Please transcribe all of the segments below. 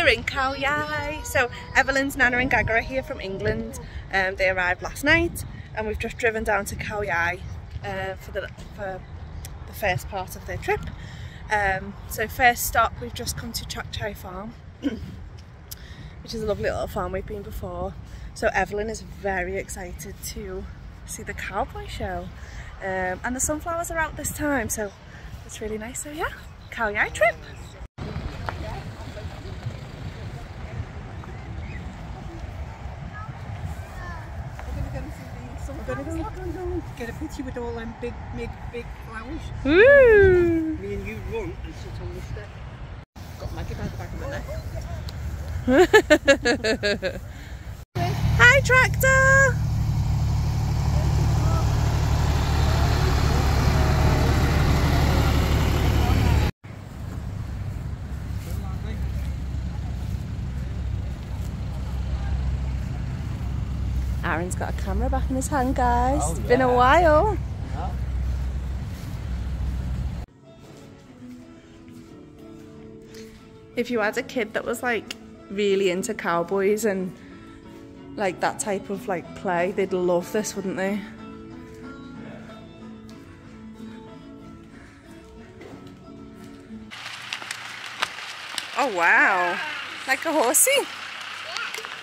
we're in Khao Yai. So Evelyn's Nana and Gaga are here from England. They arrived last night and we've just driven down to Khao Yai for the first part of their trip. So first stop, we've just come to Khao Yai farm, which is a lovely little farm we've been before. So Evelyn is very excited to see the cowboy show, and the sunflowers are out this time, so it's really nice. So yeah, Khao Yai trip. We're gonna go get a picture with all them big flowers. Woo! Me and you run and sit on the step. Got Maggie by the back of the neck. Hi, tractor! Aaron's got a camera back in his hand, guys. Oh, it's been a while. Yeah. If you had a kid that was like really into cowboys and like that type of like play, they'd love this, wouldn't they? Oh wow, like a horsey?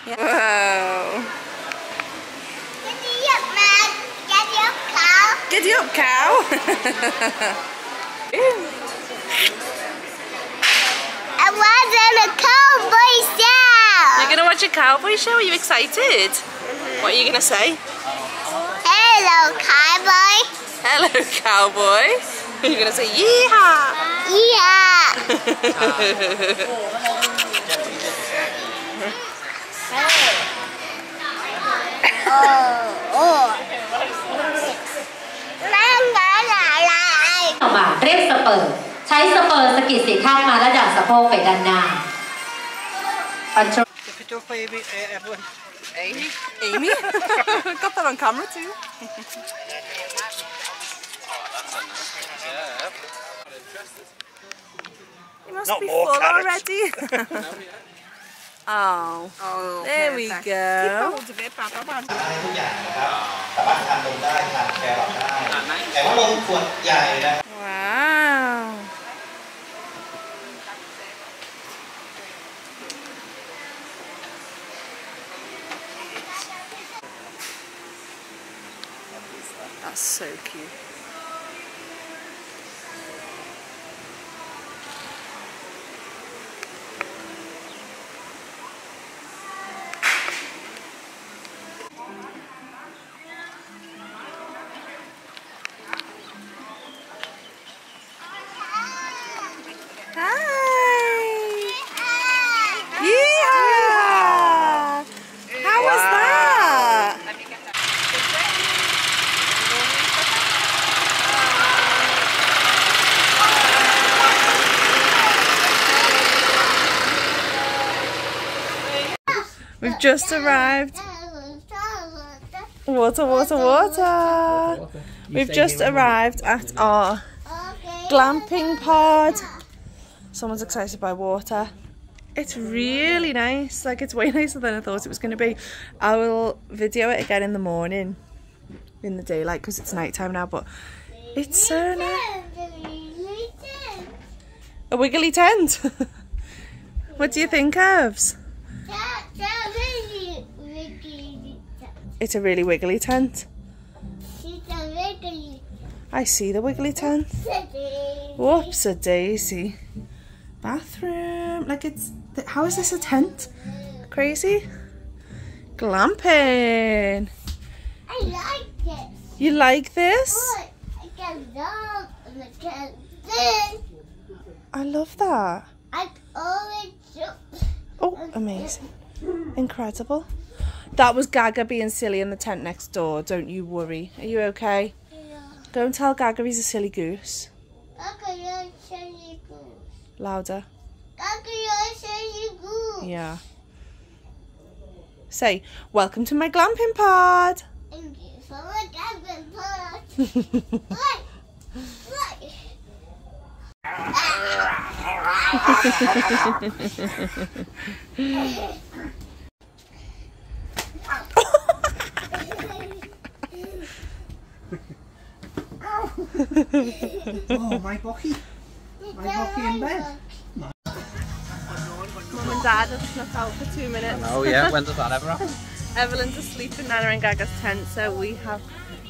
Yeah. Whoa. Giddy up, man. Giddy up, cow. Giddy up, cow. I was in a cowboy show. You're gonna watch a cowboy show? Are you excited? What are you gonna say? Hello, cowboy. Hello, cowboy. Are you gonna say yeehaw? Yeah. Oh. ต่อมาเรียกสเปิร์ใช้สเปิร์สะกิดสีข้างมาและดันสะโพกไปด้านหน้าปันช If it up, baby, Evelyn. Amy? Amy? Got that on camera too. You must Not be more full carrots. already. Oh, there we go. ทุกอย่างนะครับสามารถทานนมได้ทานแครอทได้แต่ว่านมขวดใหญ่นะ Wow. That's so cute. We've just arrived. Water, water, water. We've just arrived at our glamping pod. Someone's excited by water. It's really nice. Like, it's way nicer than I thought it was going to be. I will video it again in the morning, in the daylight, because it's nighttime now. But it's so nice. A wiggly tent. What do you think, Evs? It's a really wiggly tent. I see the wiggly tent. Whoops-a-daisy. Bathroom. Like, it's... How is this a tent? Crazy. Glamping. I like this. You like this? Look, I can dog and I can this. I love that. I always jump. Oh, amazing. Incredible. That was Gaga being silly in the tent next door. Don't you worry. Are you okay? Yeah. Don't tell Gaga he's a silly goose. Gaga, you're a silly goose. Louder. Gaga, you're a silly goose. Yeah. Say, welcome to my glamping pod. Thank you for my glamping pod. Look. Look. Oh, my bocky. My bocky in bed. Mum and Dad have snuck out for 2 minutes. Oh yeah, when does that ever happen? Evelyn's asleep in Nana and Gaga's tent, so we have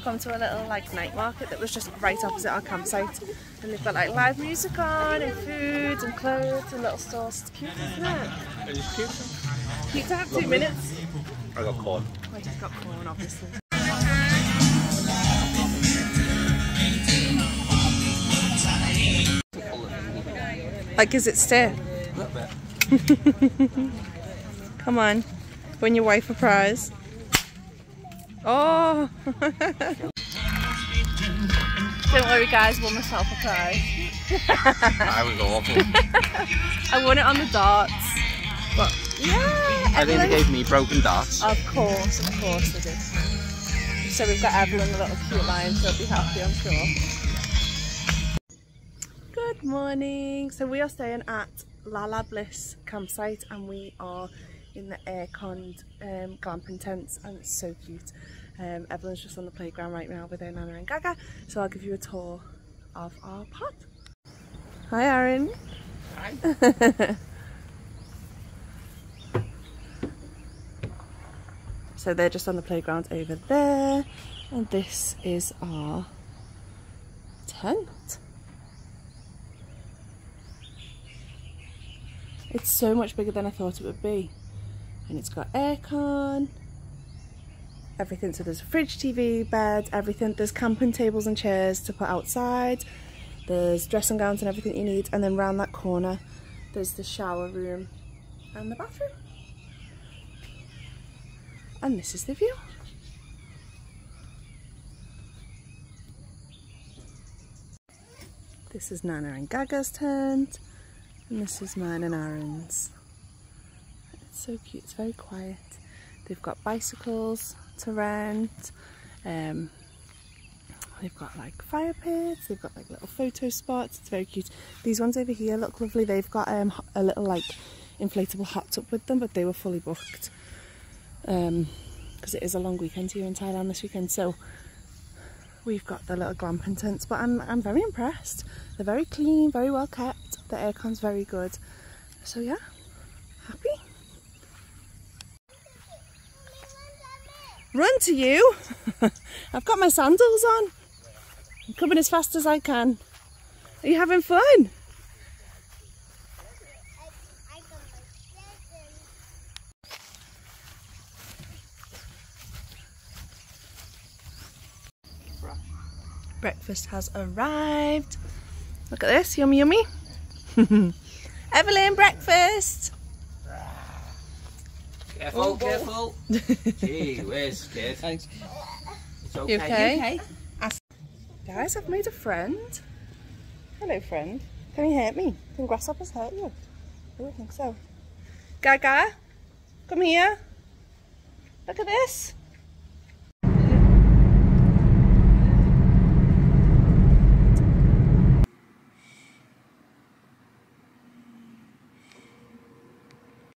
come to a little like night market that was just right opposite our campsite, and they've got like live music on and food and clothes and little stores. It's cute, isn't it? It is cute. Cute to have 2 minutes. I got corn. I just got corn, obviously. Like, is it stiff? A little bit. Come on, win your wife a prize. Oh! Don't worry guys, won myself a prize. I was awful. I won it on the darts. But yeah, I think they gave me broken darts. Of course they did. So we've got Evelyn, the little cute lion, she'll be happy, I'm sure. Good morning. So we are staying at Lala Bliss campsite and we are in the air-conned glamping tents and it's so cute. Evelyn's just on the playground right now with her Nana and Gaga, so I'll give you a tour of our pod. Hi Aaron. Hi. So they're just on the playground over there and this is our tent. It's so much bigger than I thought it would be. And it's got aircon, everything. So there's a fridge, TV, bed, everything. There's camping tables and chairs to put outside. There's dressing gowns and everything you need. And then round that corner, there's the shower room and the bathroom. And this is the view. This is Nana and Gaga's tent. And this is mine and Aaron's. It's so cute, it's very quiet. They've got bicycles to rent. They've got like fire pits, they've got like little photo spots. It's very cute. These ones over here look lovely. They've got a little like inflatable hot tub with them, but they were fully booked. Because it is a long weekend here in Thailand this weekend. So we've got the little glamping tents, but I'm very impressed. They're very clean, very well kept. The aircon's very good. So yeah, happy. Run to you! I've got my sandals on. I'm coming as fast as I can. Are you having fun? Breakfast has arrived. Look at this, yummy yummy. Evelyn, breakfast! Careful, careful. Gee whiz, kid. Thanks. It's okay. You okay? Guys, I've made a friend. Hello, friend. Can you hurt me? Can grasshoppers hurt you? I don't think so. Gaga, come here. Look at this.